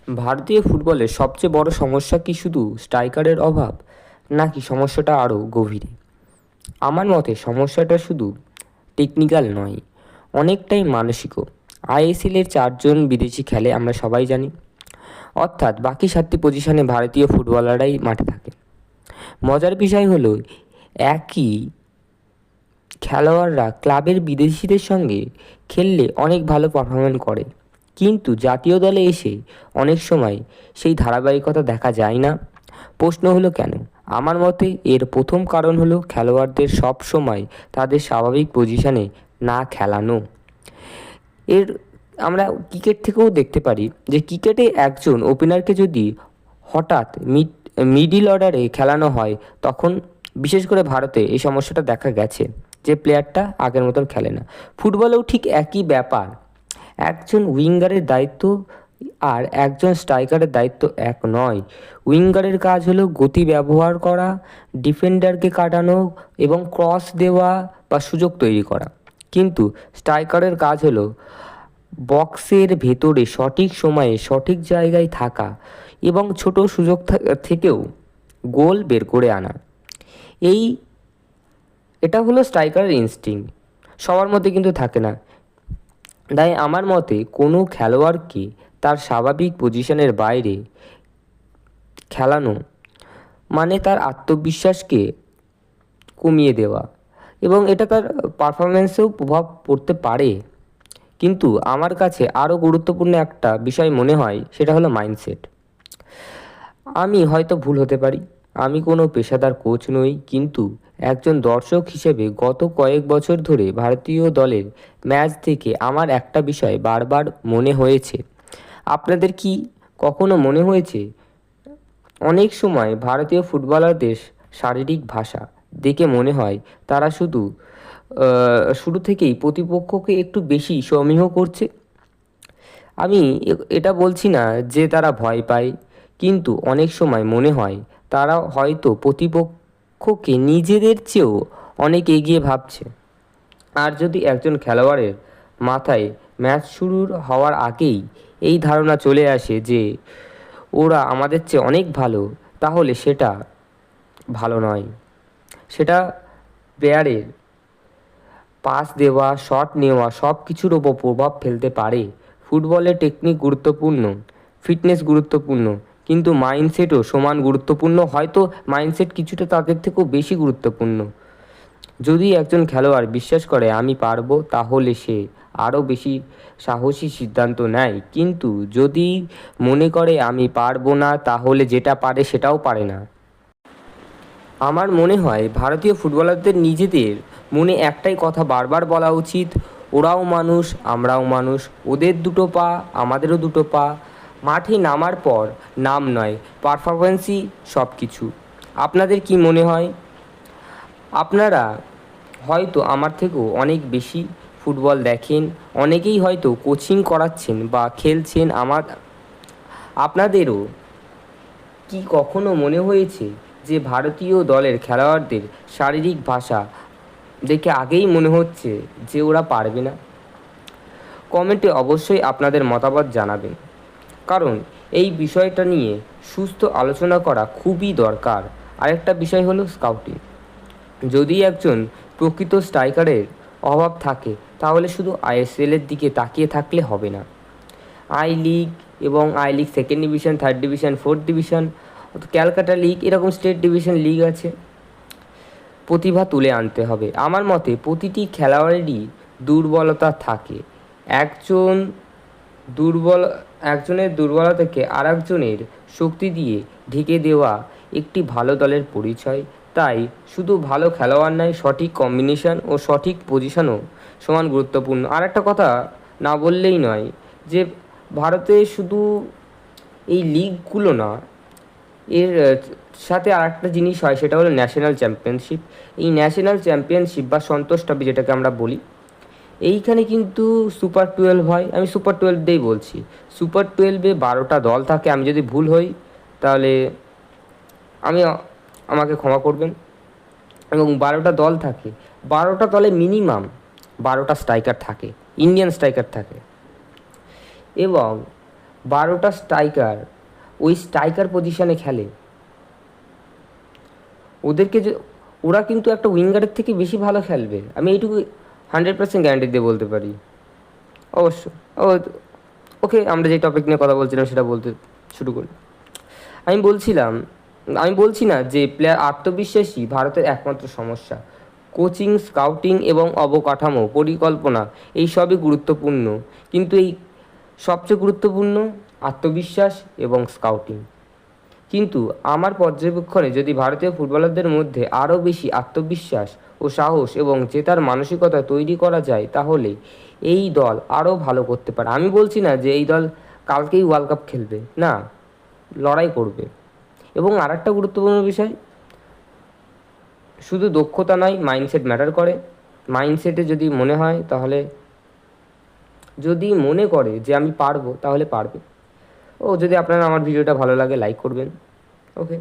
ভারতীয় ফুটবলের সবচেয়ে বড় সমস্যা কি শুধু স্ট্রাইকারের অভাব, নাকি সমস্যাটা আরও গভীরে? আমার মতে সমস্যাটা শুধু টেকনিক্যাল নয়, অনেকটাই মানসিকও। আইএসএলের 4জন বিদেশি খেলে আমরা সবাই জানি, অর্থাৎ বাকি 7টি পজিশনে ভারতীয় ফুটবলাররাই মাঠে থাকে। মজার বিষয় হলো একই খেলোয়াড়রা ক্লাবের বিদেশিদের সঙ্গে খেললে অনেক ভালো পারফরম্যান্স করে, কিন্তু জাতীয় দলে এসে অনেক সময় সেই ধারাবাহিকতা দেখা যায় না। প্রশ্ন হলো কেন? আমার মতে এর প্রথম কারণ হলো খেলোয়াড়দের সব সময় তাদের স্বাভাবিক পজিশনে না খেলানো। এর আমরা ক্রিকেট থেকেও দেখতে পারি যে ক্রিকেটে একজন ওপেনারকে যদি হঠাৎ মিডল অর্ডারে খেলানো হয়, তখন বিশেষ করে ভারতে এই সমস্যাটা দেখা গেছে যে প্লেয়ারটা আগের মতন খেলে না। ফুটবলেও ঠিক একই ব্যাপার। একজন উইঙ্গারের দায়িত্ব আর একজন স্ট্রাইকারের দায়িত্ব এক নয়। উইঙ্গারের কাজ হলো গতি ব্যবহার করা, ডিফেন্ডারকে কাটানো এবং ক্রস দেওয়া বা সুযোগ তৈরি করা। কিন্তু স্ট্রাইকারের কাজ হলো বক্সের ভেতরে সঠিক সময়ে সঠিক জায়গায় থাকা এবং ছোট সুযোগ থেকেও গোল বের করে আনা। এই এটা হলো স্ট্রাইকারের ইনস্টিংক্ট, সবার মধ্যে কিন্তু থাকে না। তাই আমার মতে কোনো খেলোয়াড়কে তার স্বাভাবিক পজিশনের বাইরে খেলানো মানে তার আত্মবিশ্বাসকে কমিয়ে দেওয়া, এবং এটা তার পারফরম্যান্সেও প্রভাব পড়তে পারে। কিন্তু আমার কাছে আরও গুরুত্বপূর্ণ একটা বিষয় মনে হয়, সেটা হলো মাইন্ডসেট। আমি হয়তো ভুল হতে পারি, আমি কোনো পেশাদার কোচ নই, কিন্তু একজন দর্শক হিসেবে গত কয়েক বছর ধরে ভারতীয় দলের ম্যাচ থেকে আমার একটা বিষয় বারবার মনে হয়েছে। আপনাদের কি কখনো মনে হয়েছে অনেক সময় ভারতীয় ফুটবলারদের শারীরিক ভাষা দেখে মনে হয় তারা শুরু থেকেই প্রতিপক্ষকে একটু বেশি সমীহ করছে? আমি এটা বলছি না যে তারা ভয় পায়, কিন্তু অনেক সময় মনে হয় তারা হয়তো প্রতিপক্ষকে নিজেদের চেয়েও অনেক এগিয়ে ভাবছে। আর যদি একজন খেলোয়াড়ের মাথায় ম্যাচ শুরুর হওয়ার আগেই এই ধারণা চলে আসে যে ওরা আমাদের চেয়ে অনেক ভালো, তাহলে সেটা ভালো নয়। সেটা প্লেয়ারের পাস দেওয়া, শট নেওয়া সব কিছুর ওপর প্রভাব ফেলতে পারে। ফুটবলে টেকনিক গুরুত্বপূর্ণ, ফিটনেস গুরুত্বপূর্ণ, কিন্তু মাইন্ডসেটও সমান গুরুত্বপূর্ণ, হয়তো মাইন্ডসেট কিছুটা তাদের থেকেও বেশি গুরুত্বপূর্ণ। যদি একজন খেলোয়াড় বিশ্বাস করে আমি পারবো, তাহলে সে আরও বেশি সাহসী সিদ্ধান্ত নেয়। কিন্তু যদি মনে করে আমি পারবো না, তাহলে যেটা পারে সেটাও পারে না। আমার মনে হয় ভারতীয় ফুটবলারদের নিজেদের মনে একটাই কথা বারবার বলা উচিত, ওরাও মানুষ, আমরাও মানুষ, ওদের দুটো পা, আমাদেরও দুটো পা। মাঠে নামার পর নাম নয়, পারফরমেন্সই সব কিছু। আপনাদের কি মনে হয়? আপনারা হয়তো আমার থেকেও অনেক বেশি ফুটবল দেখেন, অনেকেই হয়তো কোচিং করাচ্ছেন বা খেলছেন। আপনাদেরও কি কখনো মনে হয়েছে যে ভারতীয় দলের খেলোয়াড়দের শারীরিক ভাষা দেখে আগেই মনে হচ্ছে যে ওরা পারবে না? কমেন্টে অবশ্যই আপনাদের মতামত জানাবেন, কারণ এই বিষয়টা নিয়ে সুস্থ আলোচনা করা খুবই দরকার। আরেকটা বিষয় হলো স্কাউটিং। যদি একজন প্রকৃত স্ট্রাইকারের অভাব থাকে, তাহলে শুধু আইএসএলের দিকে তাকিয়ে থাকলে হবে না। আই লিগ এবং I league second division, third division, fourth division, Calcutta league, এরকম স্টেট ডিভিশন লিগ আছে। প্রতিভা তুলে আনতে হবে। আমার মতে প্রতিটি খেলোয়াড়েরই দুর্বলতা থাকে। একজন দুর্বল একজনের দুর্বলতাকে আরেকজনের শক্তি দিয়ে ঢেকে দেওয়া একটি ভালো দলের পরিচয়। তাই শুধু ভালো খেলোয়াড় নয়, সঠিক কম্বিনেশন ও সঠিক পজিশনও সমান গুরুত্বপূর্ণ। আর একটা কথা না বললেই নয়, যে ভারতে শুধু এই লিগগুলো না, এর সাথে আরেকটা জিনিস হয়, সেটা হলো ন্যাশনাল চ্যাম্পিয়নশিপ। এই ন্যাশনাল চ্যাম্পিয়নশিপ বা সন্তোষ ট্রফি যেটাকে আমরা বলি, এইখানে কিন্তু সুপার 12 হয়। আমি সুপার 12 দিয়েই বলছি। সুপার 12-এ 12টা দল থাকে। আমি যদি ভুল হই তাহলে আমি আমাকে ক্ষমা করবেন। এবং 12টা দল থাকে, 12টা দলে মিনিমাম 12টা স্ট্রাইকার থাকে, ইন্ডিয়ান স্ট্রাইকার থাকে। এবং 12টা স্ট্রাইকার ওই স্ট্রাইকার পজিশনে খেলে, ওরা কিন্তু একটা উইঙ্গারের থেকে বেশি ভালো খেলবে, আমি এইটুকু 100% গ্যারান্টি দিয়ে বলতে পারি। অবশ্য ও ওকে, আমরা যে টপিক নিয়ে কথা বলছিলাম সেটা বলতে শুরু করি। আমি বলছি না যে প্লেয়ার আত্মবিশ্বাসী ভারতের একমাত্র সমস্যা। কোচিং, স্কাউটিং এবং অবকাঠামো পরিকল্পনা এই সবই গুরুত্বপূর্ণ, কিন্তু এই সবচেয়ে গুরুত্বপূর্ণ আত্মবিশ্বাস এবং স্কাউটিং। কিন্তু আমার পর্যবেক্ষণে যদি ভারতীয় ফুটবলারদের মধ্যে আরও বেশি আত্মবিশ্বাস ও সাহস এবং জেতার মানসিকতা তৈরি করা যায়, তাহলে এই দল আরও ভালো করতে পারে। আমি বলছি না যে এই দল কালকেই ওয়ার্ল্ড কাপ খেলবে, না, লড়াই করবে। এবং আর একটা গুরুত্বপূর্ণ বিষয়, শুধু দক্ষতা নয়, মাইন্ডসেট ম্যাটার করে। মাইন্ডসেটে যদি মনে করে যে আমি পারবো, তাহলে পারবে। ও যদি আপনার আমার ভিডিওটা ভালো লাগে, লাইক করবেন। ওকে।